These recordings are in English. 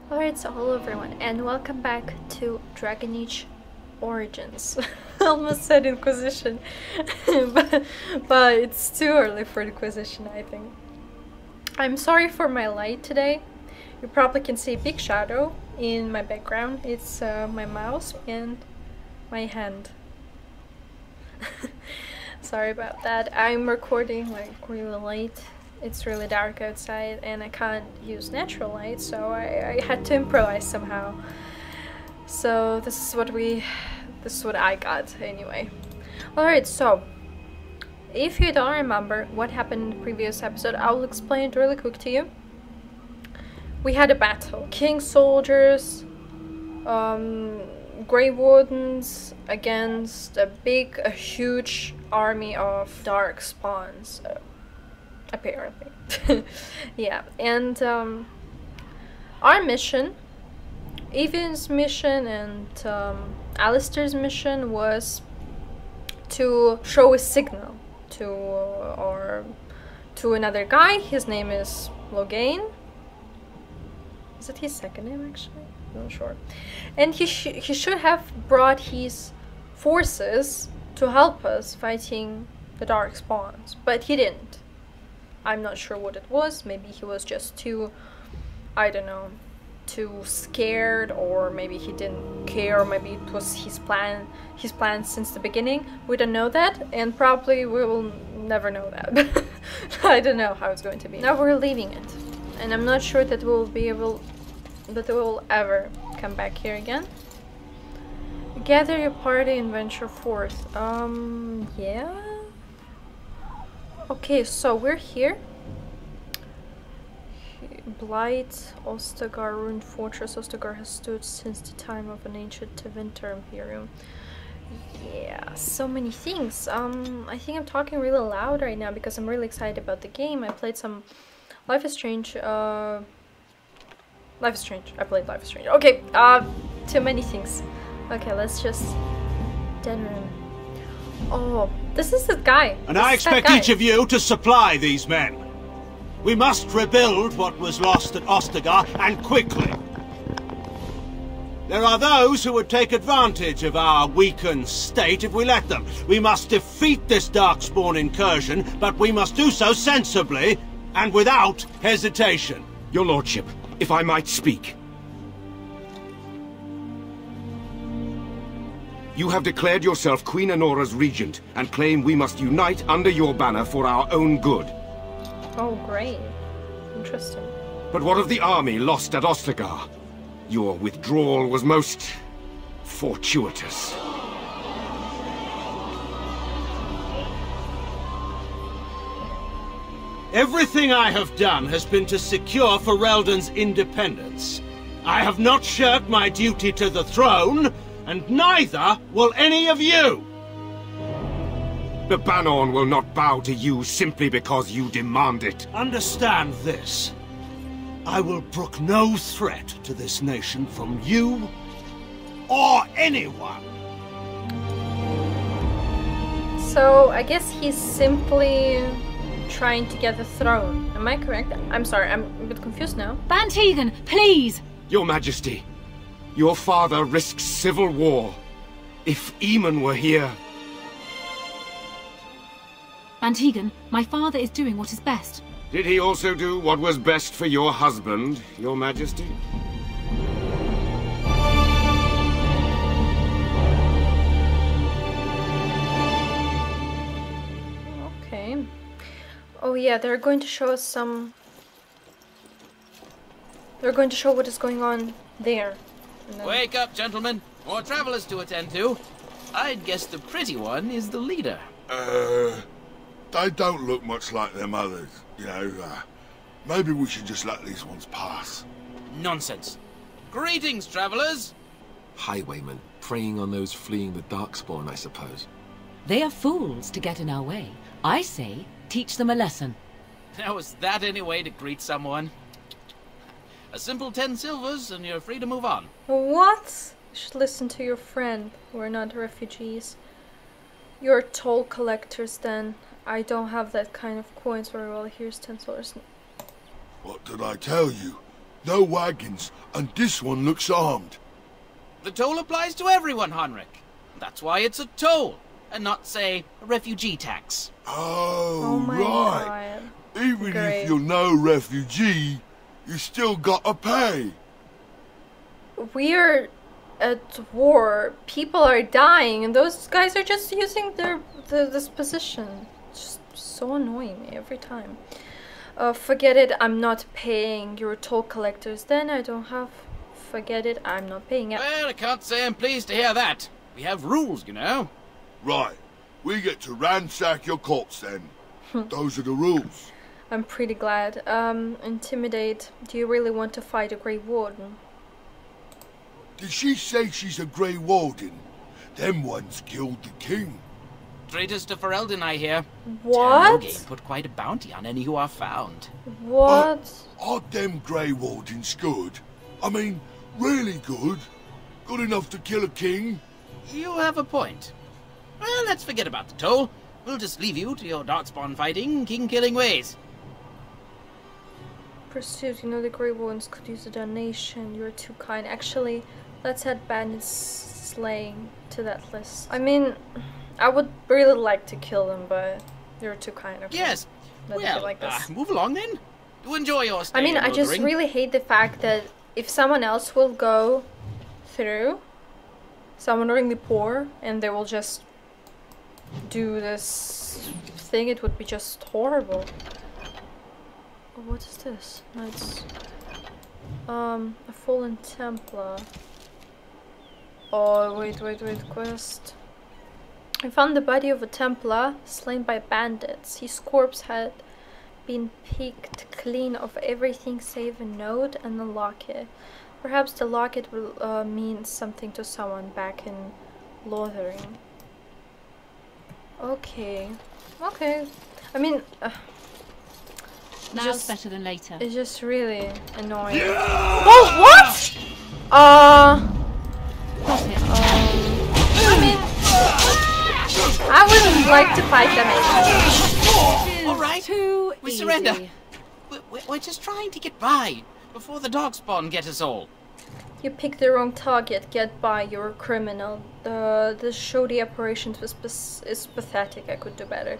Alright, so hello everyone, and welcome back to Dragon Age Origins. I almost said Inquisition, but it's too early for Inquisition, I think. I'm sorry for my light today. You probably can see a big shadow in my background. It's my mouse and my hand. Sorry about that. I'm recording like really late. It's really dark outside and I can't use natural light, so I had to improvise somehow. So this is what I got anyway. Alright, so if you don't remember what happened in the previous episode, I will explain it really quick to you. We had a battle. King soldiers, Grey Wardens against a huge army of dark spawns. Apparently. Yeah, and our mission, Evian's mission and Alistair's mission was to show a signal to another guy. His name is Lothering. Is it his second name actually? I'm not sure. And he should have brought his forces to help us fighting the dark spawns, but he didn't. I'm not sure what it was. Maybe he was just too, I don't know, too scared, or maybe he didn't care, or maybe it was his plan since the beginning. We don't know that, and probably we will never know that. I don't know how it's going to be. Now we're leaving it, and I'm not sure that we'll ever come back here again. Gather your party and venture forth. Yeah. Okay, so we're here. Blight, Ostagar, ruined fortress. Ostagar has stood since the time of an ancient Tevinter Imperium. Yeah, so many things. I think I'm talking really loud right now because I'm really excited about the game. I played some Life is Strange. Life is Strange. I played Life is Strange. Okay, too many things. Okay, let's just den room. Oh, this is the guy. And I expect each of you to supply these men. We must rebuild what was lost at Ostagar, and quickly. There are those who would take advantage of our weakened state if we let them. We must defeat this Darkspawn incursion, but we must do so sensibly and without hesitation. Your Lordship, if I might speak. You have declared yourself Queen Honora's regent, and claim we must unite under your banner for our own good. Oh, great. Interesting. But what of the army lost at Ostagar? Your withdrawal was most fortuitous. Everything I have done has been to secure Ferelden's independence. I have not shirked my duty to the throne, and neither will any of you! The Banorn will not bow to you simply because you demand it. Understand this. I will brook no threat to this nation from you or anyone. So, I guess he's simply trying to get the throne. Am I correct? I'm sorry, I'm a bit confused now. Van Tegan, please! Your Majesty, your father risks civil war. If Eamon were here... Van Tegan, my father is doing what is best. Did he also do what was best for your husband, Your Majesty? Okay. Oh yeah, they're going to show us some... They're going to show what is going on there. Then... Wake up, gentlemen. More travelers to attend to. I'd guess the pretty one is the leader. They don't look much like them others, you know. Maybe we should just let these ones pass. Nonsense. Greetings, travelers. Highwaymen, preying on those fleeing the Darkspawn, I suppose. They are fools to get in our way. I say, teach them a lesson. Now, is that any way to greet someone? A simple 10 silvers and you're free to move on. What? You should listen to your friend. We're not refugees. You're toll collectors then. I don't have that kind of coins very well. Here's $10. What did I tell you? No wagons, and this one looks armed. The toll applies to everyone, Heinrich. That's why it's a toll, and not, say, a refugee tax. Oh, my right. God. Even Great. if you're no refugee, you still gotta pay. We're at war. People are dying, and those guys are just using this position. It's just so annoying me every time. Forget it. I'm not paying. You're toll collectors. Then I don't have. Forget it. I'm not paying it. Well, I can't say I'm pleased to hear that. We have rules, you know. Right. We get to ransack your corpse then. Those are the rules. I'm pretty glad. Intimidate. Do you really want to fight a Grey Warden? Did she say she's a Grey Warden? Them ones killed the king. Traitors to Ferelden, I hear. What? Game put quite a bounty on any who are found. What? Are them Grey Wardens good? I mean, really good? Good enough to kill a king? You have a point. Well, let's forget about the toll. We'll just leave you to your darkspawn fighting, king-killing ways. Pursuit. You know the Grey Wardens could use a donation. You're too kind. Actually, let's add bandit slaying to that list. I mean, I would really like to kill them, but you're too kind. Okay. Yes. Let's Well, do like this. move along then. Do enjoy your stay I mean, in I just Lothering. really hate the fact that if someone else will go through, someone really poor, and they will just do this thing, it would be just horrible. Oh, what is this? No, it's a fallen Templar. Oh, wait, quest. I found the body of a Templar slain by bandits. His corpse had been picked clean of everything save a note and a locket. Perhaps the locket will mean something to someone back in Lothering. Okay. I mean, Now's better than later. it's just really annoying. Oh, what? I mean, I wouldn't like to fight them anymore. All right, Too we easy. surrender. We're just trying to get by before the darkspawn get us all. You picked the wrong target. Get by. You're a criminal. The shoddy operations is pathetic. I could do better.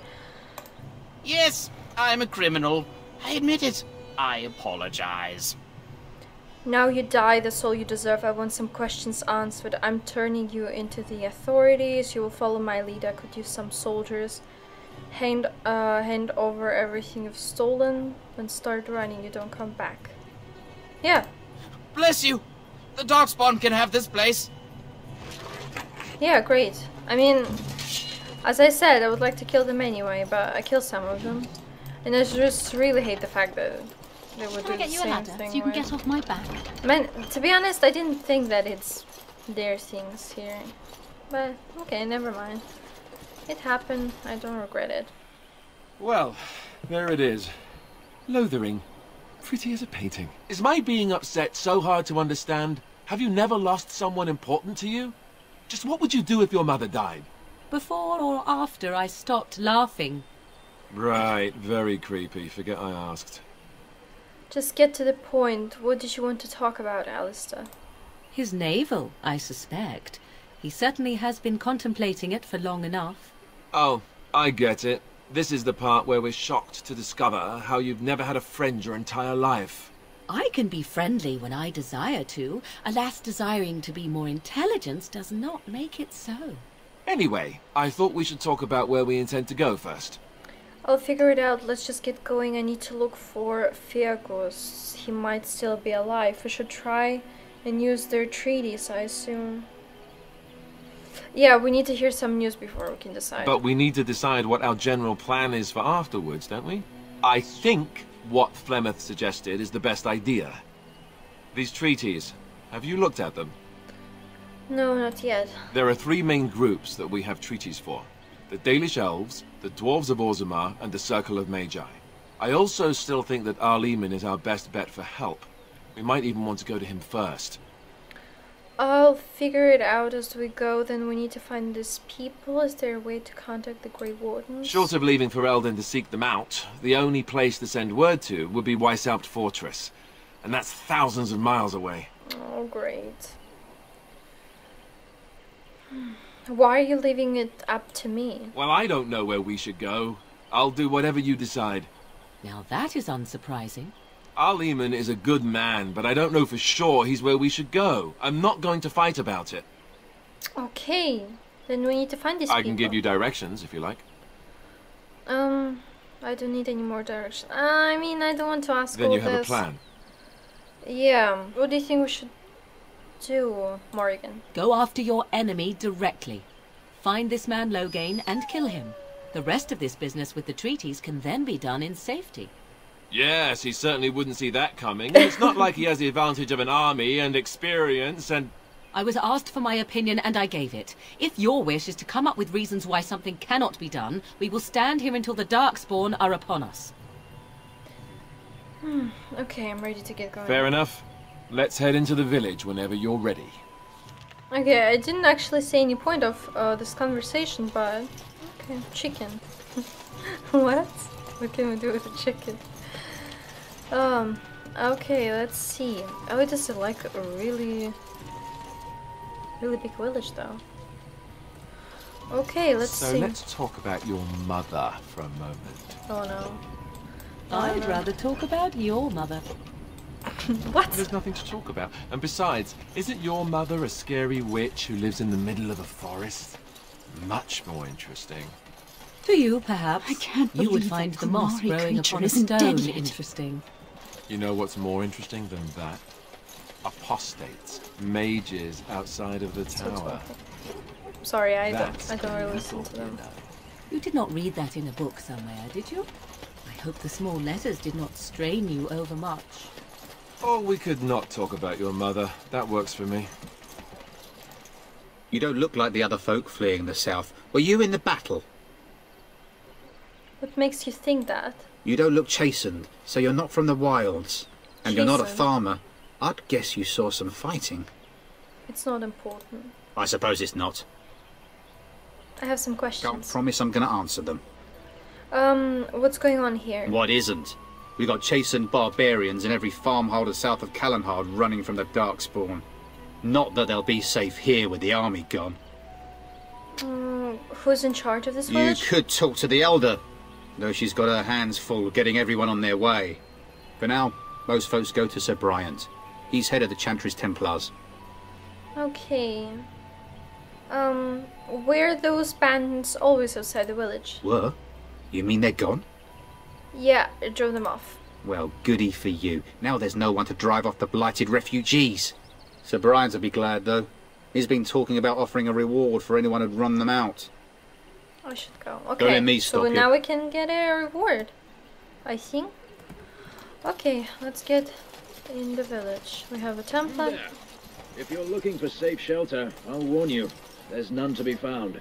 Yes, I'm a criminal. I admit it. I apologize. Now you die. That's all you deserve. I want some questions answered. I'm turning you into the authorities. You will follow my lead. I could use some soldiers. Hand over everything you've stolen. Then start running. You don't come back. Yeah. Bless you. The darkspawn can have this place. Yeah, great. I mean, as I said, I would like to kill them anyway, but I killed some of them. And I just really hate the fact that they would Can do I get the you a same ladder thing. so you can with- get off my back? Man, to be honest, I didn't think that it's their things here. But, okay, never mind. It happened. I don't regret it. Well, there it is. Lothering. Pretty as a painting. Is my being upset so hard to understand? Have you never lost someone important to you? Just what would you do if your mother died? Before or after I stopped laughing? Right, very creepy. Forget I asked. Just get to the point. What did you want to talk about, Alistair? His navel, I suspect. He certainly has been contemplating it for long enough. Oh, I get it. This is the part where we're shocked to discover how you've never had a friend your entire life. I can be friendly when I desire to. Alas, desiring to be more intelligent does not make it so. Anyway, I thought we should talk about where we intend to go first. I'll figure it out. Let's just get going. I need to look for Fiagos. He might still be alive. We should try and use their treaties, I assume. Yeah, we need to hear some news before we can decide. But we need to decide what our general plan is for afterwards, don't we? I think what Flemeth suggested is the best idea. These treaties, have you looked at them? No, not yet. There are three main groups that we have treaties for. The Dalish Elves, the Dwarves of Orzammar, and the Circle of Magi. I also still think that Arleman is our best bet for help. We might even want to go to him first. I'll figure it out as we go. Then we need to find these people. Is there a way to contact the Grey Wardens? Short of leaving Ferelden to seek them out, the only place to send word to would be Weishaupt Fortress. and that's thousands of miles away. Oh, great. Why are you leaving it up to me? Well, I don't know where we should go. I'll do whatever you decide. Now that is unsurprising. Our Lehman is a good man, but I don't know for sure he's where we should go. I'm not going to fight about it. Okay, then we need to find these people. I can give you directions, if you like. I don't need any more direction. I mean, I don't want to ask Then all you have this. a plan. Yeah, what do you think we should do, Morrigan? Go after your enemy directly. Find this man Loghain and kill him. The rest of this business with the treaties can then be done in safety. Yes, he certainly wouldn't see that coming. It's not like he has the advantage of an army and experience and... I was asked for my opinion and I gave it. If your wish is to come up with reasons why something cannot be done, we will stand here until the Darkspawn are upon us. Okay, I'm ready to get going. Fair enough. Let's head into the village whenever you're ready. Okay, I didn't actually say any point of this conversation, but... Okay, chicken. What? What can we do with a chicken? Okay, let's see. Oh, it is like a really big village, though. Okay, let's see. So let's talk about your mother for a moment. Oh no. I'd rather talk about your mother. What? There's nothing to talk about. And besides, isn't your mother a scary witch who lives in the middle of a forest? Much more interesting. To you, perhaps. I can't you would believe find that the moss Grimari growing creature upon a isn't dead stone yet. interesting. You know what's more interesting than that? Apostates, mages outside of the tower. Sorry, I That's don't really illegal, listen to them. you know. You did not read that in a book somewhere, did you? I hope the small letters did not strain you overmuch. Oh, we could not talk about your mother. That works for me. You don't look like the other folk fleeing the south. Were you in the battle? What makes you think that? You don't look chastened, so you're not from the wilds. And you're not a Chastened? farmer. I'd guess you saw some fighting. It's not important. I suppose it's not. I have some Can't questions. promise I'm going to answer them. What's going on here? What isn't? We got chastened barbarians in every farmholder south of Callanhard running from the Darkspawn. Not that they'll be safe here with the army gone. Who's in charge of this You village? could talk to the Elder, though she's got her hands full getting everyone on their way. For now, most folks go to Sir Bryant. He's head of the Chantry's Templars. Okay. Were those bandits always outside the village? Were? You mean they're gone? Yeah, I drove them off. Well, goody for you. Now there's no one to drive off the blighted refugees. Sir Bryant will be glad, though. He's been talking about offering a reward for anyone who'd run them out. I should go. Don't Okay, let me so stop you. now we can get a reward, I think. Okay, let's get in the village. We have a temple. There. If you're looking for safe shelter, I'll warn you, there's none to be found.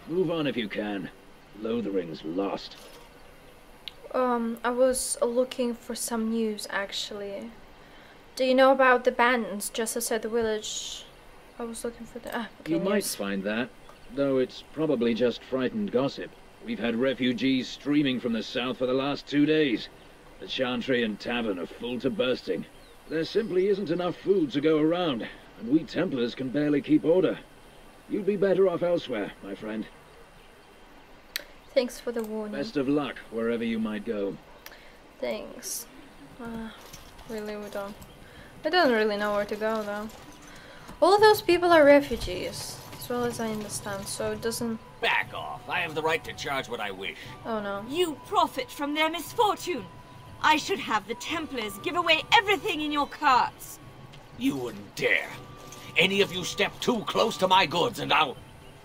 Move on if you can. Lothering's lost. I was looking for some news, actually. Do you know about the bandits just outside the village? I was looking for the... okay, You might news. find that, though it's probably just frightened gossip. We've had refugees streaming from the south for the last 2 days. The Chantry and tavern are full to bursting. There simply isn't enough food to go around, and we Templars can barely keep order. You'd be better off elsewhere, my friend. Thanks for the warning. Best of luck wherever you might go. Thanks. Really, I don't really know where to go, though. All those people are refugees, as well as I understand, so it doesn't... Back off. I have the right to charge what I wish. Oh, no. You profit from their misfortune. I should have the Templars give away everything in your carts. You wouldn't dare. Any of you step too close to my goods and I'll...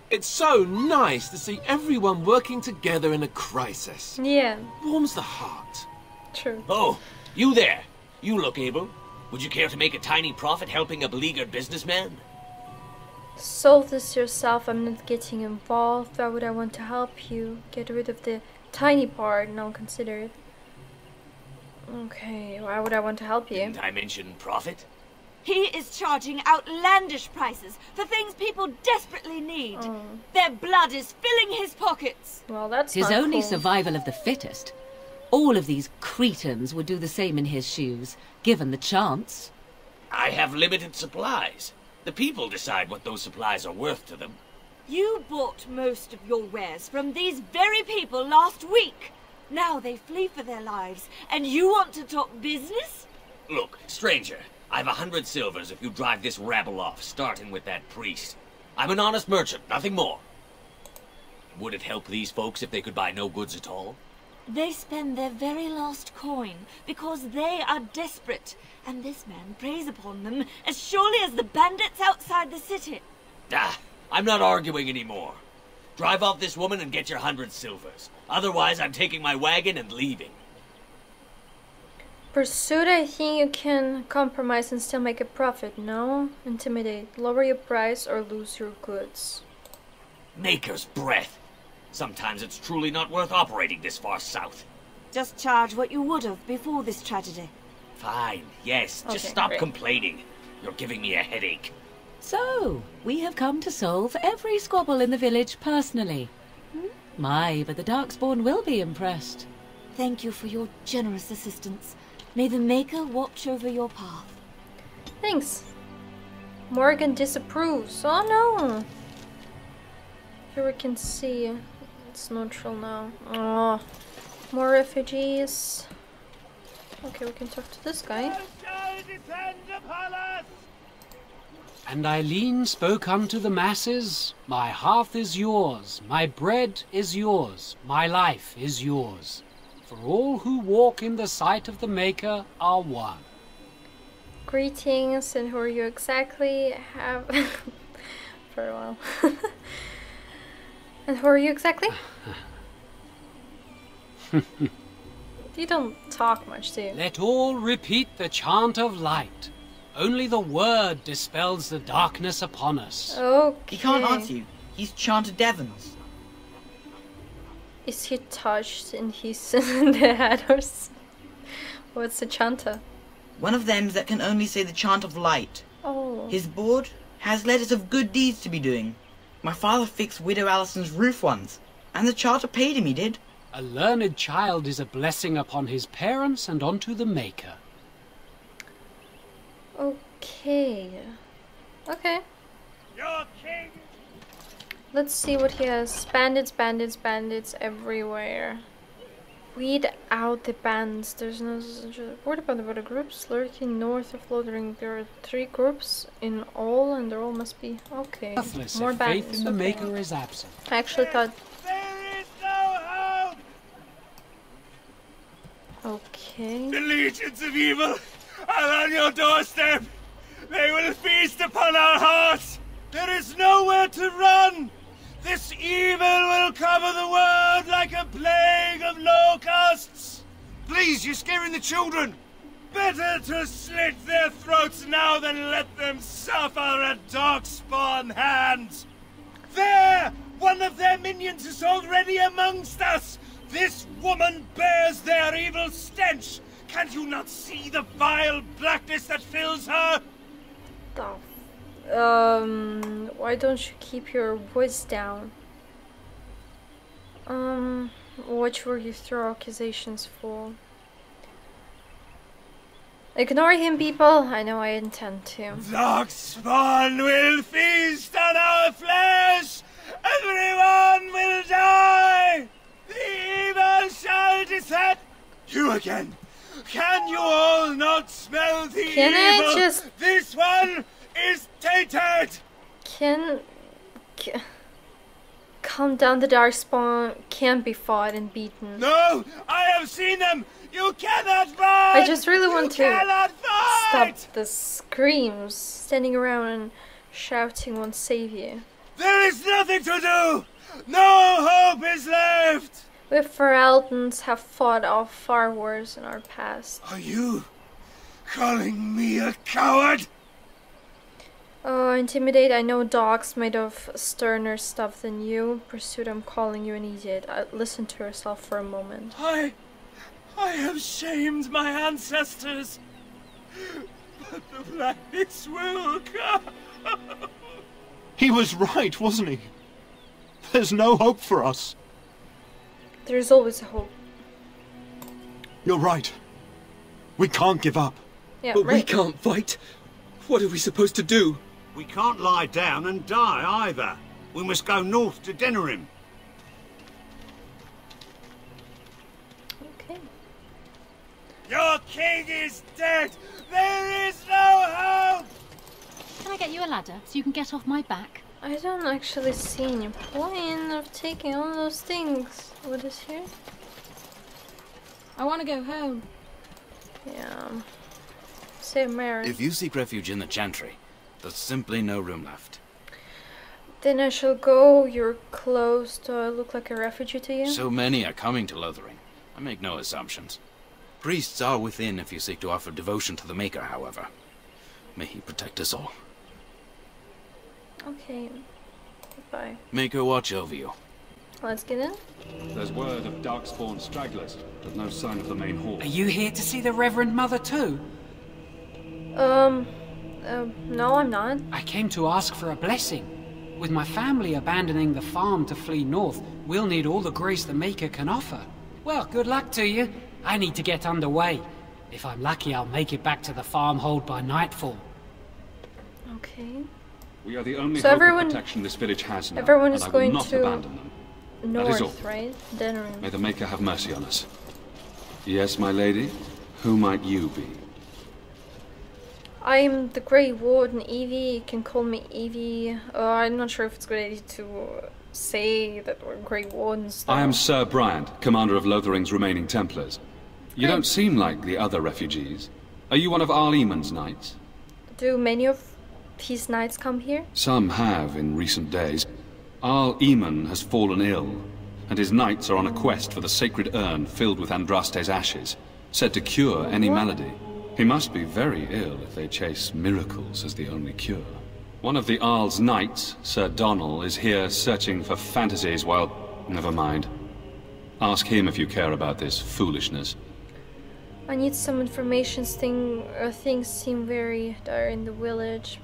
It's so nice to see everyone working together in a crisis. Yeah, Warms the heart. true. Oh, you there. You look able. Would you care to make a tiny profit helping a beleaguered businessman? Solve this yourself. I'm not getting involved. Why would I want to help you? Get rid of the tiny part and I'll consider it. Okay, why would I want to help you? Didn't I mention profit? He is charging outlandish prices for things people desperately need. Their blood is filling his pockets. Well, that's Tis not only cool. survival of the fittest. All of these cretins would do the same in his shoes, given the chance. I have limited supplies. The people decide what those supplies are worth to them. You bought most of your wares from these very people last week. Now they flee for their lives, and you want to talk business? Look, stranger, I've 100 silvers if you drive this rabble off, starting with that priest. I'm an honest merchant, nothing more. Would it help these folks if they could buy no goods at all? They spend their very last coin because they are desperate, and this man preys upon them as surely as the bandits outside the city. Ah, I'm not arguing anymore. Drive off this woman and get your 100 silvers. Otherwise, I'm taking my wagon and leaving. Pursuit, I think you can compromise and still make a profit, no? Intimidate. Lower your price or lose your goods. Maker's breath. Sometimes it's truly not worth operating this far south. Just charge what you would have before this tragedy. Fine, yes. Just Okay, stop great. complaining. You're giving me a headache. So, we have come to solve every squabble in the village personally. My, but the Darkspawn will be impressed. Thank you for your generous assistance. May the Maker watch over your path. Thanks. Morgan disapproves. Oh no! Here we can see it's neutral now. Oh, more refugees. Okay, we can talk to this guy. And Eileen spoke unto the masses, my hearth is yours, my bread is yours, my life is yours. For all who walk in the sight of the Maker are one. Greetings, and who are you exactly? Have for a while. And who are you exactly? You don't talk much, do you? Let all repeat the chant of light. Only the word dispels the darkness upon us. Okay. He can't answer you. He's chanted Devons. Is he touched in his in the head or what's the chanter? One of them that can only say the chant of light. Oh. His board has letters of good deeds to be doing. My father fixed Widow Allison's roof once, and the charter paid him, he did. A learned child is a blessing upon his parents and onto the Maker. Okay. Okay. Your king. Let's see what he has. Bandits, bandits, bandits everywhere. Weed out the bands. There's no what about the groups lurking north of Lothering. There are 3 groups in all, and they all must be okay. Worthless More if bandits. faith in the Okay. Maker is absent. I actually thought. There is no hope. Okay. The legions of evil are on your doorstep. They will feast upon our hearts. There is nowhere to run. This evil will cover the world like a plague of locusts. Please, you're scaring the children. Better to slit their throats now than let them suffer at Darkspawn hands. There! One of their minions is already amongst us. This woman bears their evil stench. Can you not see the vile blackness that fills her? Why don't you keep your voice down? What were you throw accusations for? Ignore him, people. I know I intend to. Darkspawn will feast on our flesh. Everyone will die. The evil shall descend. You again. Can you all not smell the Can I evil? just- This one is tainted. Can calm down. The Darkspawn can't be fought and beaten. No, I have seen them. You cannot fight. I just really want to cannot fight. stop the screams, standing around and shouting won't save you. There is nothing to do. No hope is left. We Feraldans have fought off far worse in our past. Are you calling me a coward? Oh, intimidate. I know dogs made of sterner stuff than you. Pursuit, I'm calling you an idiot. Listen to yourself for a moment. I have shamed my ancestors. But the blackness will come. He was right, wasn't he? There's no hope for us. There's always a hope. You're right. We can't give up. Yeah, but we right. can't fight. What are we supposed to do? We can't lie down and die either. We must go north to Denerim. Okay. Your king is dead! There is no hope! Can I get you a ladder so you can get off my back? I don't actually see any point of taking all those things. What is here? I want to go home. Yeah. Say Mary. If you seek refuge in the Chantry, there's simply no room left. Then I shall go. You're close. Do I look like a refugee to you? So many are coming to Lothering. I make no assumptions. Priests are within if you seek to offer devotion to the Maker, however. May he protect us all. Okay. Goodbye. Maker watch over you. Let's get in. There's word of darkspawn stragglers, but no sign of the main horde. Are you here to see the Reverend Mother too? No, I'm not. I came to ask for a blessing. With my family abandoning the farm to flee north, we'll need all the grace the Maker can offer. Well, good luck to you. I need to get underway. If I'm lucky, I'll make it back to the farmhold by nightfall. Okay. We are the only So hope everyone- of protection this village has now, everyone and is I will going not to abandon them. That is all. North, right? Denerim. May the Maker have mercy on us. Yes, my lady? Who might you be? I'm the Grey Warden, Evie. You can call me Evie. I'm not sure if it's a good idea to say that we're Grey Wardens. I am Sir Bryant, commander of Lothering's remaining Templars. You don't seem like the other refugees. Are you one of Arl Eamon's knights? Do many of his knights come here? Some have in recent days. Arl Eamon has fallen ill, and his knights are on a quest for the sacred urn filled with Andraste's ashes, said to cure any malady. He must be very ill if they chase miracles as the only cure. One of the Arl's knights, Sir Donnell, is here searching for fantasies while... Never mind. Ask him if you care about this foolishness. I need some information. Things seem very dire in the village.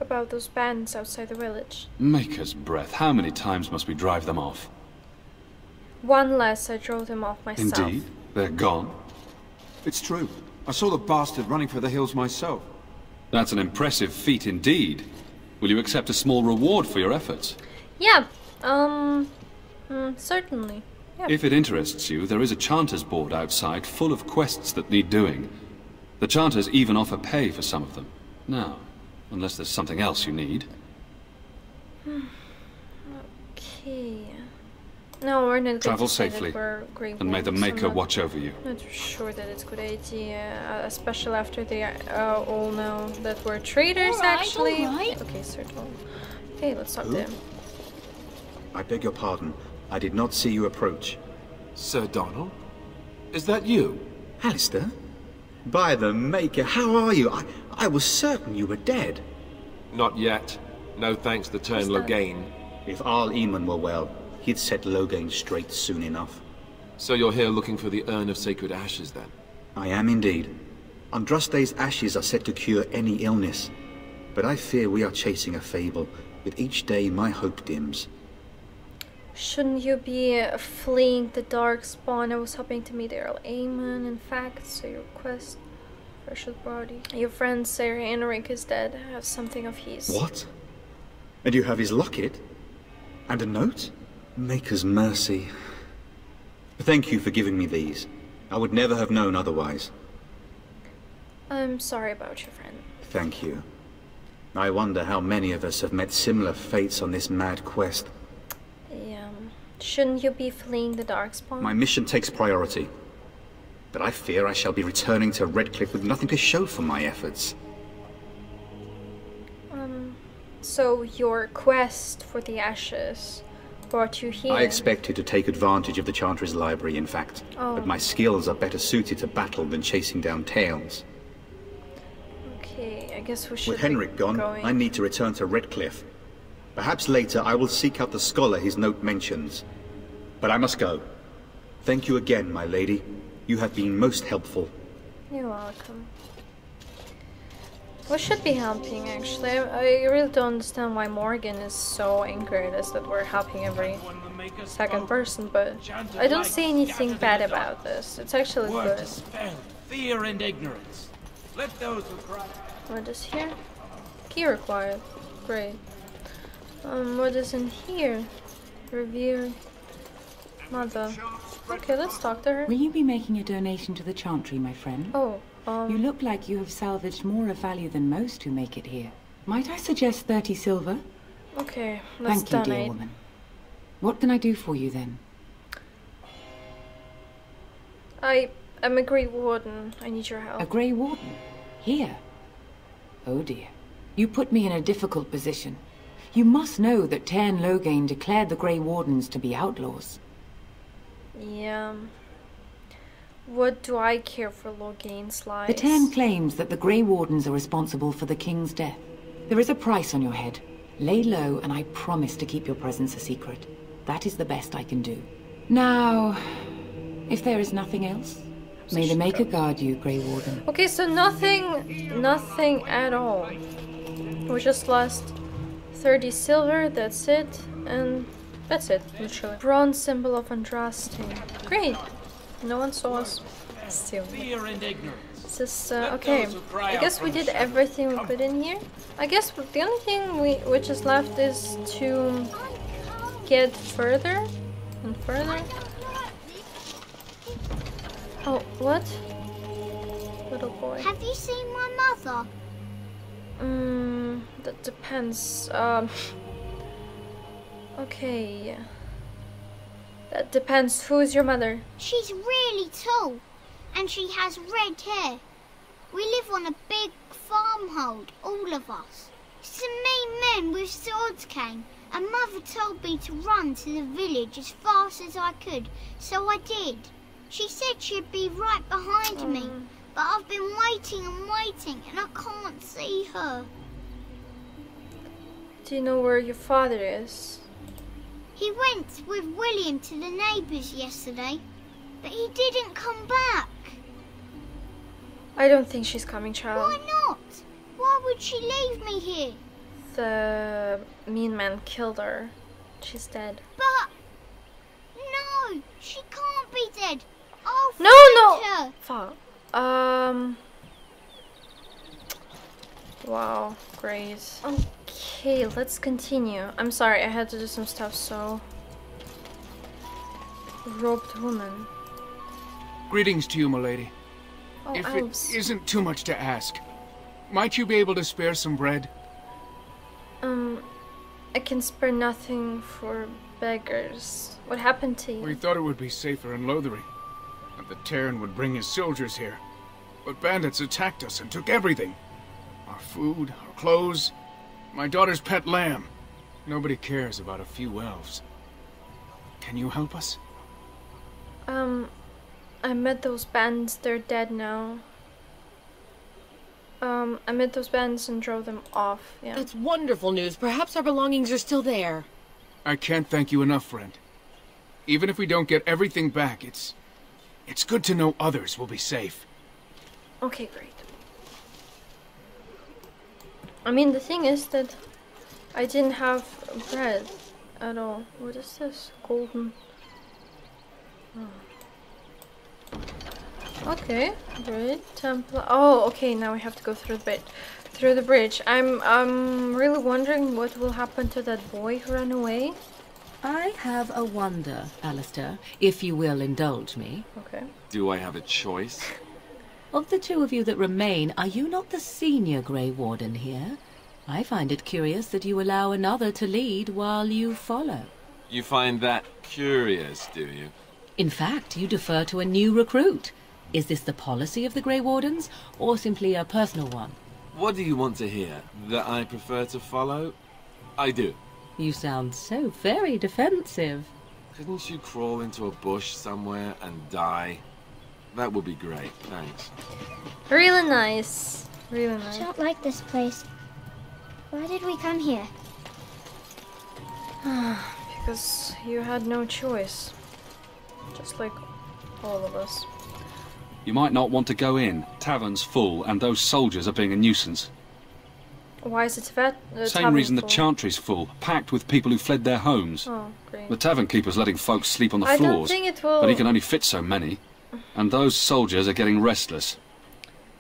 About those bandits outside the village. Maker's breath, how many times must we drive them off? One less, I drove them off myself. Indeed? They're gone? It's true. I saw the bastard running for the hills myself. That's an impressive feat indeed. Will you accept a small reward for your efforts? Yeah, certainly. Yeah. If it interests you, there is a Chanters board outside full of quests that need doing. The Chanters even offer pay for some of them. Now, unless there's something else you need. Okay. No, we're not going Travel to say safely, that we're Grey and may the Wolves. I'm Maker not- watch over you. Not sure that it's a good idea, especially after they all know that we're traitors, All right, actually. all right. Okay, certainly. Okay, let's talk to him. I beg your pardon. I did not see you approach. Sir Donald? Is that you? Alistair? By the Maker, how are you? I was certain you were dead. Not yet. No thanks to turn Logain. If Arl Eamon were well, he'd set Logain straight soon enough. So you're here looking for the Urn of Sacred Ashes, then? I am indeed. Andraste's ashes are said to cure any illness. But I fear we are chasing a fable. With each day, my hope dims. Shouldn't you be fleeing the Darkspawn? I was hoping to meet Earl Aemon, in fact, so your quest... Precious body. Your friend Sir Henrik is dead. I have something of his. What? And you have his locket? And a note? Maker's mercy. Thank you for giving me these. I would never have known otherwise. I'm sorry about your friend. Thank you. I wonder how many of us have met similar fates on this mad quest. Shouldn't you be fleeing the Darkspawn? My mission takes priority. But I fear I shall be returning to Redcliffe with nothing to show for my efforts. So your quest for the ashes brought you here? I expected to take advantage of the Chantry's library, in fact. Oh. But my skills are better suited to battle than chasing down tales. Okay, I guess we should With Henrik gone, going. I need to return to Redcliffe. Perhaps later I will seek out the scholar his note mentions. But I must go. Thank you again, my lady. You have been most helpful. You're welcome. We should be helping, actually. I really don't understand why Morgan is so angry at us that we're helping every second person, but I don't see anything bad about this. It's actually Word good. dispelled fear and ignorance. Let those who cry. What is here? Key required. Great. What is in here? Revere Mother. Okay, let's talk to her. Will you be making a donation to the Chantry, my friend? Oh, You look like you have salvaged more of value than most who make it here. Might I suggest 30 silver? Okay, let's Thank you, dear donate. woman. What can I do for you then? I'm a Grey Warden. I need your help. A Grey Warden? Here? Oh dear. You put me in a difficult position. You must know that Tairn Loghain declared the Grey Wardens to be outlaws. Yeah. What do I care for Loghain's lies? The Tairn claims that the Grey Wardens are responsible for the King's death. There is a price on your head. Lay low, and I promise to keep your presence a secret. That is the best I can do. Now, if there is nothing else, may the Maker guard you, Grey Warden. Okay, so nothing at all. We just lost 30 silver, that's it, and that's it, literally. Bronze symbol of Andraste. Great! No one saw us steal. Fear and ignorance. This is, okay. I guess we did everything we could in here. I guess the only thing which is left is to get further and further. Oh, what? Little boy. Have you seen my mother? That depends. Okay. That depends. Who is your mother? She's really tall, and she has red hair. We live on a big farmhold, all of us. Some mean men with swords came, and Mother told me to run to the village as fast as I could, so I did. She said she'd be right behind me, but I've been waiting and waiting, and I can't see her. Do you know where your father is? He went with William to the neighbours yesterday, but he didn't come back. I don't think she's coming, child. Why not? Why would she leave me here? The mean man killed her. She's dead. But no, she can't be dead. I'll No, find her. Fuck. Wow, great. Okay, let's continue. I'm sorry, I had to do some stuff, so... Robed woman. Greetings to you, milady. Oh, If elves. it isn't too much to ask, might you be able to spare some bread? I can spare nothing for beggars. What happened to you? We thought it would be safer in Lothering, that the Tairn would bring his soldiers here. But bandits attacked us and took everything. Our food, our clothes, my daughter's pet lamb. Nobody cares about a few elves. Can you help us? I met those bandits, they're dead now. I met those bandits and drove them off, yeah. That's wonderful news. Perhaps our belongings are still there. I can't thank you enough, friend. Even if we don't get everything back, it's good to know others will be safe. Okay, great. I mean, the thing is that I didn't have bread at all. What is this? Golden... Oh. Okay, great. Temple. Oh, okay. Now we have to go through the bridge. I'm really wondering what will happen to that boy who ran away. I have a wonder, Alistair, if you will indulge me. Okay. Do I have a choice? Of the two of you that remain, are you not the senior Grey Warden here? I find it curious that you allow another to lead while you follow. You find that curious, do you? In fact, you defer to a new recruit. Is this the policy of the Grey Wardens, or simply a personal one? What do you want to hear? That I prefer to follow? I do. You sound so very defensive. Couldn't you crawl into a bush somewhere and die? That would be great, thanks. Really nice. Really nice. I don't like this place. Why did we come here? Because you had no choice. Just like all of us. You might not want to go in. Tavern's full, and those soldiers are being a nuisance. Why is it that? Same reason the Chantry's full, packed with people who fled their homes. Oh, great. The tavern keeper's letting folks sleep on the I floors, don't think it will... but he can only fit so many. And those soldiers are getting restless.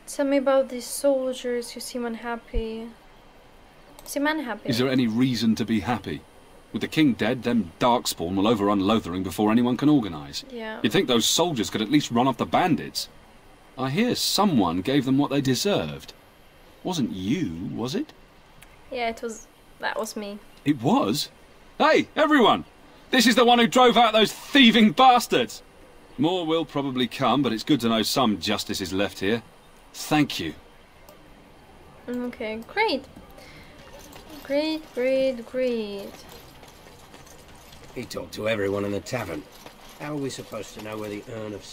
Tell me about these soldiers. You seem unhappy. Seem unhappy. Is there any reason to be happy? With the king dead, them Darkspawn will overrun Lothering before anyone can organise. Yeah. You'd think those soldiers could at least run off the bandits. I hear someone gave them what they deserved. Wasn't you, was it? Yeah, it was... That was me. It was? Hey, everyone! This is the one who drove out those thieving bastards! More will probably come, but it's good to know some justice is left here. Thank you. Okay, great. Great, great, great. He talked to everyone in the tavern. How are we supposed to know where the urn of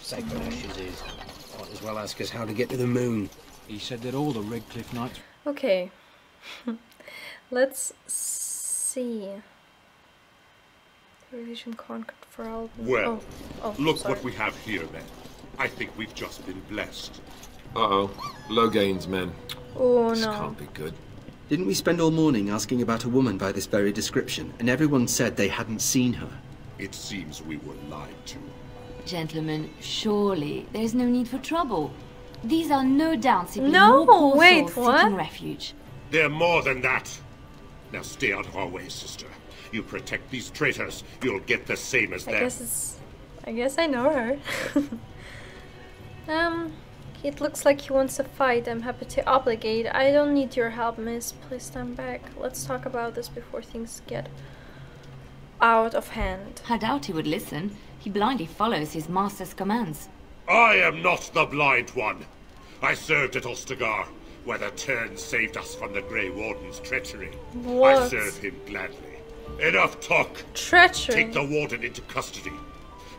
sacred ashes is? Might as well ask us how to get to the moon. He said that all the Redcliffe Knights... Okay. Let's see. Religion conquered for all... Well, look sorry. what we have here, then. I think we've just been blessed. Uh-oh. Logain's men. Oh, This no. can't be good. Didn't we spend all morning asking about a woman by this very description, and everyone said they hadn't seen her? It seems we were lied to. Gentlemen, surely there's no need for trouble. These are no doubt simply No, more poor wait, souls what? seeking refuge. They're more than that. Now stay out of our way, sister. You protect these traitors, you'll get the same as them. I guess I know her. It looks like he wants to fight. I'm happy to obligate. I don't need your help, miss. Please stand back. Let's talk about this before things get out of hand. I doubt he would listen. He blindly follows his master's commands. I am not the blind one. I served at Ostagar, where the Tern saved us from the Grey Warden's treachery. What? I serve him gladly. Enough talk. Treachery. Take the Warden into custody.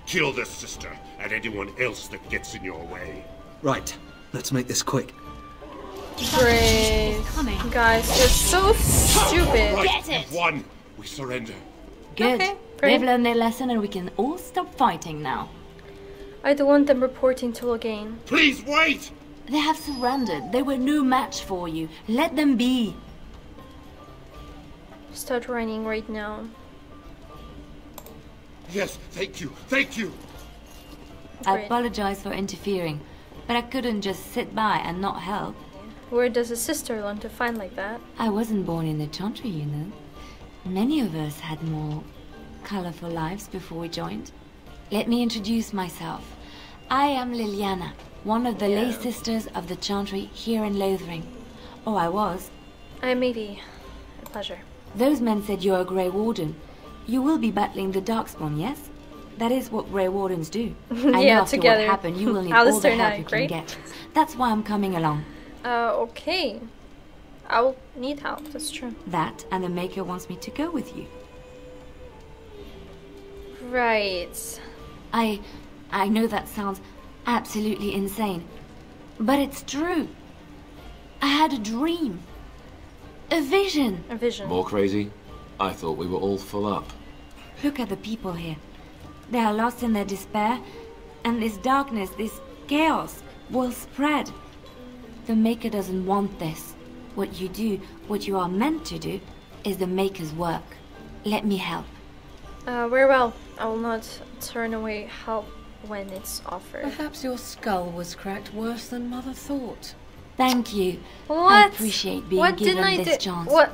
Kill this sister and anyone else that gets in your way. Right, let's make this quick. Great. Guys, you're so stupid. Right, we've won. We surrender. Good. Okay, They've great. learned their lesson and we can all stop fighting now. I don't want them reporting to Logain. Please wait! They have surrendered. They were no match for you. Let them be. Start running right now. Yes, thank you, thank you. I Great. apologize for interfering, but I couldn't just sit by and not help. Where does a sister learn to find like that? I wasn't born in the Chantry, you know. Many of us had more colorful lives before we joined. Let me introduce myself. I am Liliana, one of the lay sisters of the Chantry here in Lothering. Oh, I was. I'm Evie. A pleasure. Those men said you're a Grey Warden. You will be battling the Darkspawn, yes? That is what Grey Wardens do. I know Yeah, after together. what happened, you will need all Alistair the and I, help you can great. get. That's why I'm coming along. Okay. I'll need help, that's true. That, and the Maker wants me to go with you. Right. I know that sounds absolutely insane, but it's true. I had a dream. A vision. A vision. More crazy? I thought we were all full up. Look at the people here. They are lost in their despair, and this darkness, this chaos, will spread. The Maker doesn't want this. What you do, what you are meant to do, is the Maker's work. Let me help. Very well. I will not turn away help when it's offered. Perhaps your skull was cracked worse than Mother thought. Thank you. What? I appreciate being What given didn't I this do? chance. What?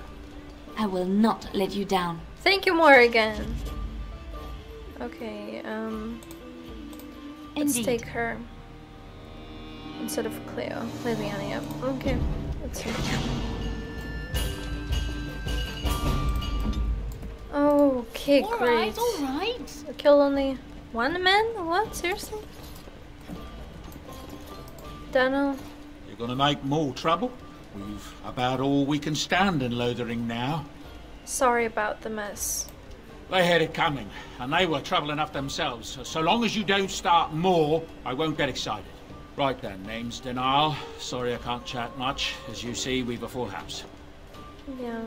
I will not let you down. Thank you, Morrigan. Okay, let's Indeed. take her instead of Cleo. Liliana, yep. Okay, let's see. Okay, great. Alright. We killed only one man? What? Seriously? Dunno. You're gonna make more trouble? We've about all we can stand in Lothering now. Sorry about the mess. They had it coming, and they were trouble enough themselves. So long as you don't start more, I won't get excited. Right then, name's Denial. Sorry I can't chat much. As you see, we've a full house. Yeah.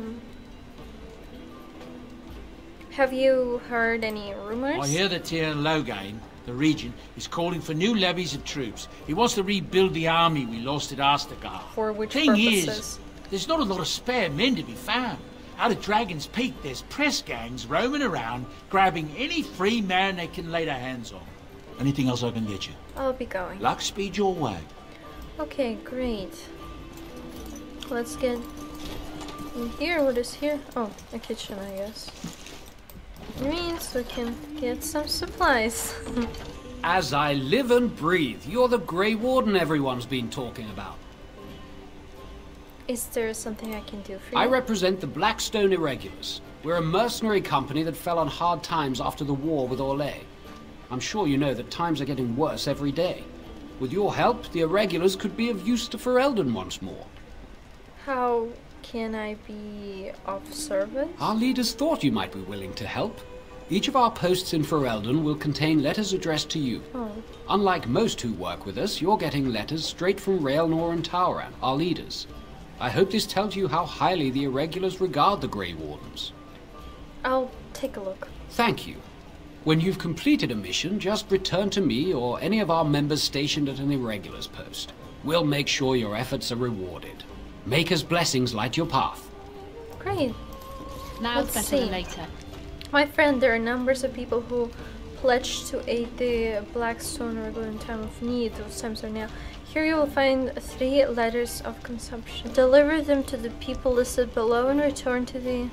Have you heard any rumors? I hear that here in Logain, the regent, is calling for new levies of troops. He wants to rebuild the army we lost at Astagar. For which Thing purposes? is, There's not a lot of spare men to be found. Out of Dragon's Peak, there's press gangs roaming around, grabbing any free man they can lay their hands on. Anything else I can get you? I'll be going. Luck speed your way. Okay, great. Let's get in here. What is here? Oh, a kitchen, I guess. Means we can get some supplies. As I live and breathe, you're the Grey Warden everyone's been talking about. Is there something I can do for you? I represent the Blackstone Irregulars. We're a mercenary company that fell on hard times after the war with Orlais. I'm sure you know that times are getting worse every day. With your help, the Irregulars could be of use to Ferelden once more. How can I be of service? Our leaders thought you might be willing to help. Each of our posts in Ferelden will contain letters addressed to you. Oh. Unlike most who work with us, you're getting letters straight from Raelnor and Tauran, our leaders. I hope this tells you how highly the Irregulars regard the Grey Wardens. I'll take a look. Thank you. When you've completed a mission, just return to me or any of our members stationed at an Irregulars post. We'll make sure your efforts are rewarded. Maker's blessings light your path. Great. Now's Let's better than see. later. My friend, there are numbers of people who pledged to aid the Blackstone Irregular in time of need. Those times are now. Here you will find 3 letters of consumption. Deliver them to the people listed below and return to the...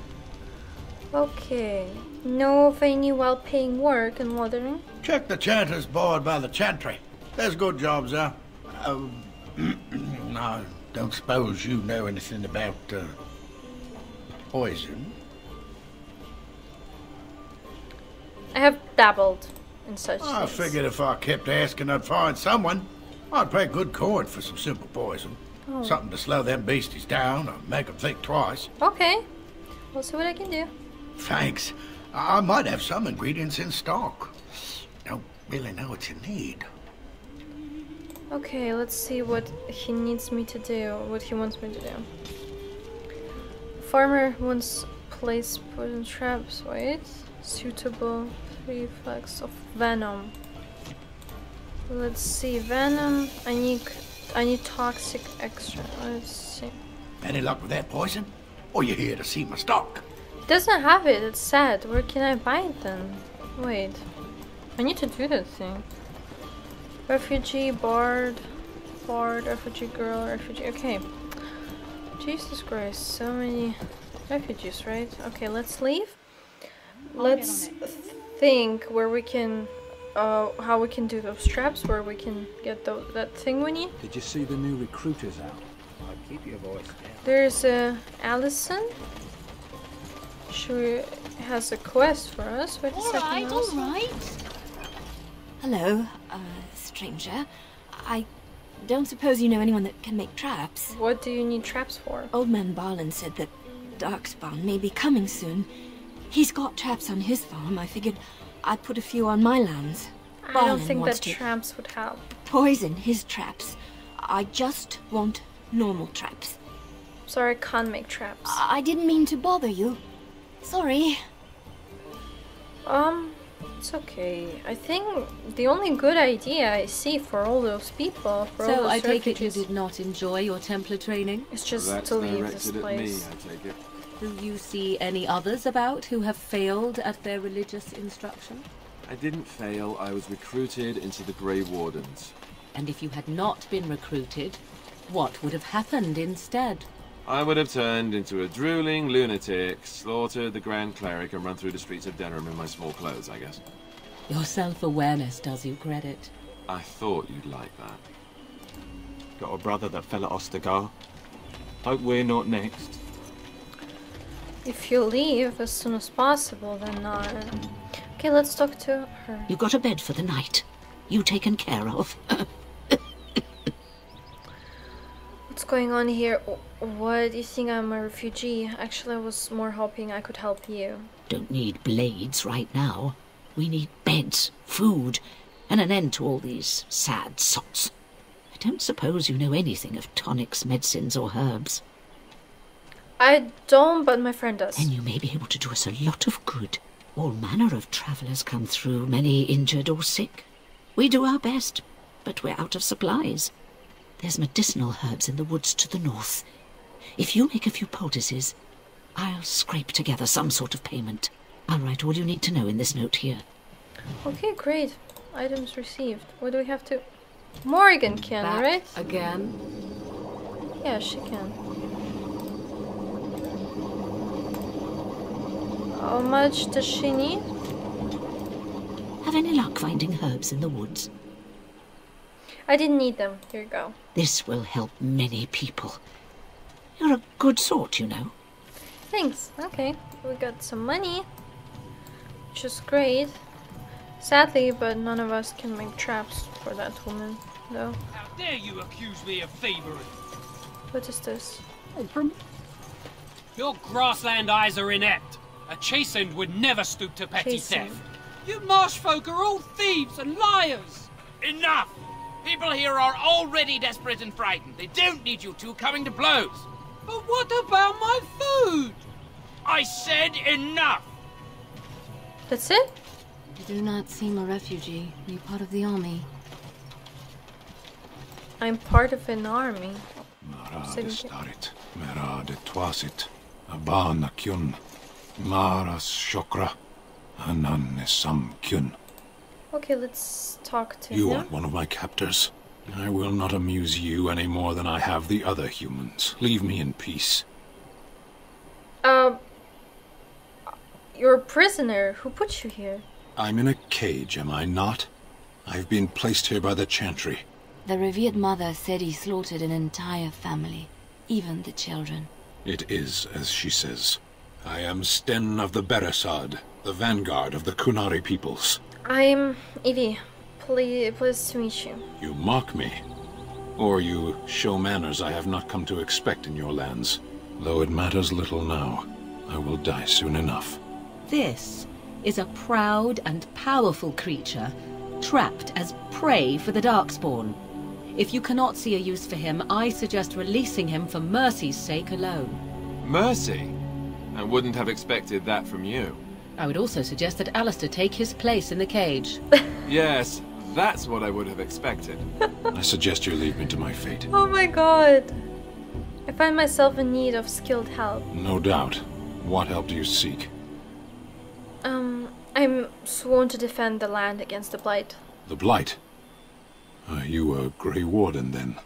Okay. Know of any well-paying work in Lothering? Check the chanter's board by the chantry. There's good jobs there. I don't suppose you know anything about poison. I have dabbled in such I things. figured if I kept asking, I'd find someone. I'd pay good coin for some simple poison. Oh. Something to slow them beasties down or make them think twice. Okay. We'll see what I can do. Thanks. I might have some ingredients in stock. Don't really know what you need. Okay, let's see what he needs me to do, what he wants me to do. Farmer wants place poison traps, wait. Suitable reflex of venom. Let's see, venom. I need toxic extra. Let's see. Any luck with that poison? Or you here to see my stock? It doesn't have it, it's sad. Where can I buy it then? Wait. I need to do that thing. Refugee, bard, refugee girl, refugee. Okay. Jesus Christ, so many refugees, right? Okay, let's leave. Let's think where we can, how we can do those traps, where we can get that thing we need. Did you see the new recruiters out? I'd keep your voice down. There's Allison. She has a quest for us. Wait a second. Allison. Alright. Hello, stranger. I don't suppose you know anyone that can make traps. What do you need traps for? Old man Barlin said that Darkspawn may be coming soon. He's got traps on his farm. I figured I'd put a few on my lands. I don't Barlin think wants that to traps would help. poison his traps. I just want normal traps. Sorry, I can't make traps. I didn't mean to bother you. Sorry. It's okay. I think the only good idea I see for all those people, for all So those I take it you refugees, did not enjoy your Templar training? is just That's to leave this directed at me, place. I take it. Do you see any others about who have failed at their religious instruction? I didn't fail. I was recruited into the Grey Wardens. And if you had not been recruited, what would have happened instead? I would have turned into a drooling lunatic, slaughtered the Grand Cleric, and run through the streets of Denham in my small clothes, I guess. Your self-awareness does you credit. I thought you'd like that. Got a brother that fell at Ostagar. Hope we're not next. If you leave as soon as possible, then not. Okay, let's talk to her. You got a bed for the night. You taken care of. What's going on here? What do you think? I'm a refugee? Actually, I was more hoping I could help you. Don't need blades right now. We need beds, food, and an end to all these sad sots. I don't suppose you know anything of tonics, medicines, or herbs. I don't, but my friend does. Then you may be able to do us a lot of good. All manner of travellers come through, many injured or sick. We do our best, but we're out of supplies. There's medicinal herbs in the woods to the north. If you make a few poultices, I'll scrape together some sort of payment. I'll write all you need to know in this note here. Okay, great. Items received. What do we have to... Morgan can, Back right? again? Yeah, she can. How much does she need? Have any luck finding herbs in the woods? I didn't need them. Here you go. This will help many people. You're a good sort, you know. Thanks. Okay. We got some money. Which is great. Sadly, but none of us can make traps for that woman, though. How dare you accuse me of thievery? What is this? Your grassland eyes are inept. A chastened would never stoop to petty Chastened. theft. You marsh folk are all thieves and liars. Enough! People here are already desperate and frightened. They don't need you two coming to blows. But what about my food? I said enough! That's it? You do not seem a refugee. Are you part of the army? I'm part of an army. Marade starit, merade twasit, abana kyun, maras shokra, ananne sam kyun. Okay, let's talk to You him. aren't one of my captors. I will not amuse you any more than I have the other humans. Leave me in peace. You're a prisoner. Who put you here? I'm in a cage, am I not? I've been placed here by the Chantry. The revered mother said he slaughtered an entire family, even the children. It is as she says. I am Sten of the Beresad, the vanguard of the Kunari peoples. I'm Evie. Pleased to meet you. You mock me. Or you show manners I have not come to expect in your lands. Though it matters little now. I will die soon enough. This is a proud and powerful creature, trapped as prey for the Darkspawn. If you cannot see a use for him, I suggest releasing him for mercy's sake alone. Mercy? I wouldn't have expected that from you. I would also suggest that Alistair take his place in the cage. Yes, that's what I would have expected. I suggest you leave me to my fate. Oh my god. I find myself in need of skilled help. No doubt. What help do you seek? I'm sworn to defend the land against the Blight. The Blight? Are you a Grey Warden, then?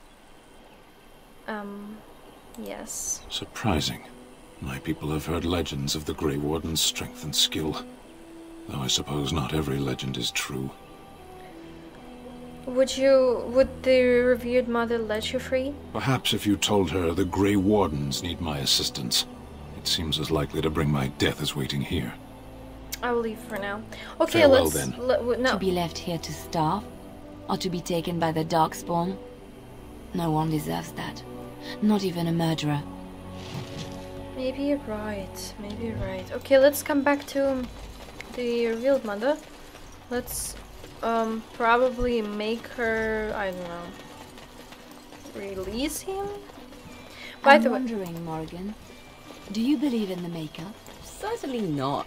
Yes. Surprising. My people have heard legends of the Grey Warden's strength and skill. Though I suppose not every legend is true. Would the revered mother let you free? Perhaps if you told her the Grey Wardens need my assistance. It seems as likely to bring my death as waiting here. I will leave for now. Okay, Farewell, let's... then. No. To be left here to starve? Or to be taken by the Darkspawn? No one deserves that. Not even a murderer. Maybe you're right. Maybe you're right. Okay, let's come back to the revealed mother. Let's probably make her, I don't know, release him? By I'm the way, wondering, Morgan, do you believe in the Maker? Certainly not.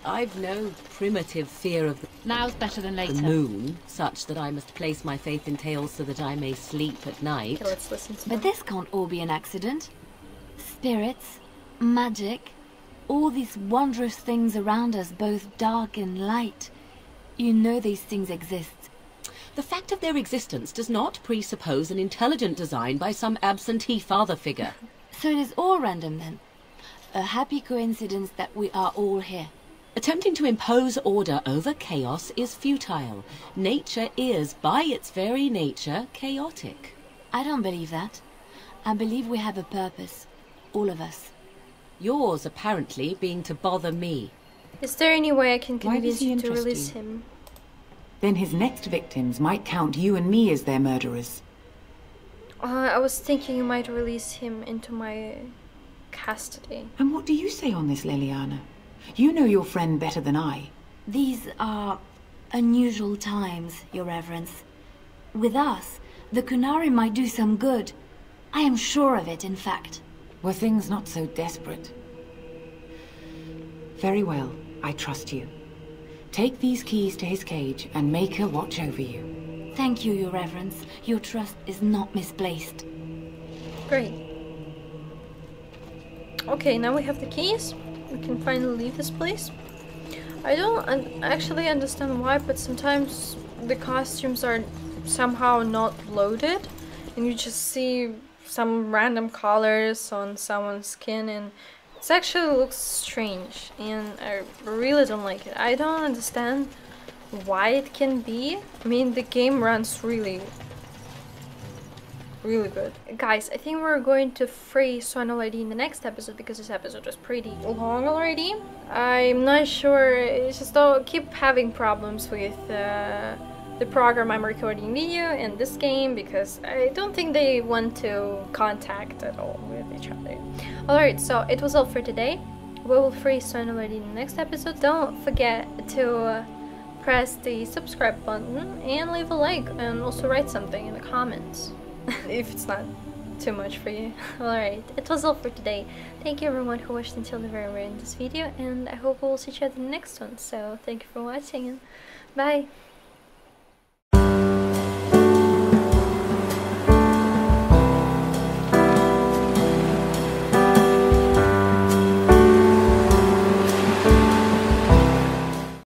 I've no primitive fear of Now's better than later. the moon, such that I must place my faith in tales so that I may sleep at night. okay, let's listen to But this can't all be an accident. Spirits, magic, all these wondrous things around us, both dark and light. You know these things exist. The fact of their existence does not presuppose an intelligent design by some absentee father figure. So it is all random then. A happy coincidence that we are all here. Attempting to impose order over chaos is futile. Nature is, by its very nature, chaotic. I don't believe that. I believe we have a purpose. All of us. Yours, apparently, being to bother me. Is there any way I can Why convince does he you to interest release you? him? Then his next victims might count you and me as their murderers. I was thinking you might release him into my custody. And what do you say on this, Leliana? You know your friend better than I. These are unusual times, Your Reverence. With us, the Kunari might do some good. I am sure of it, in fact. Were things not so desperate? Very well, I trust you. Take these keys to his cage and make her watch over you. Thank you, Your Reverence. Your trust is not misplaced. Great. Okay, now we have the keys. We can finally leave this place. I don't actually understand why, but sometimes the costumes are somehow not loaded, and you just see some random colors on someone's skin, and it actually looks strange, and I really don't like it. I don't understand why it can be. I mean, the game runs really good. Guys, I think we're going to free Swan already in the next episode, because this episode was pretty long already. I'm not sure, it's just I'll keep having problems with the program I'm recording video and this game, because I don't think they want to contact at all with each other. Alright, so it was all for today. We will free Swan already in the next episode. Don't forget to press the subscribe button and leave a like, and also write something in the comments. If it's not too much for you. Alright, it was all for today. Thank you everyone who watched until the very end of this video, and I hope we'll see each other in the next one. So thank you for watching, and bye!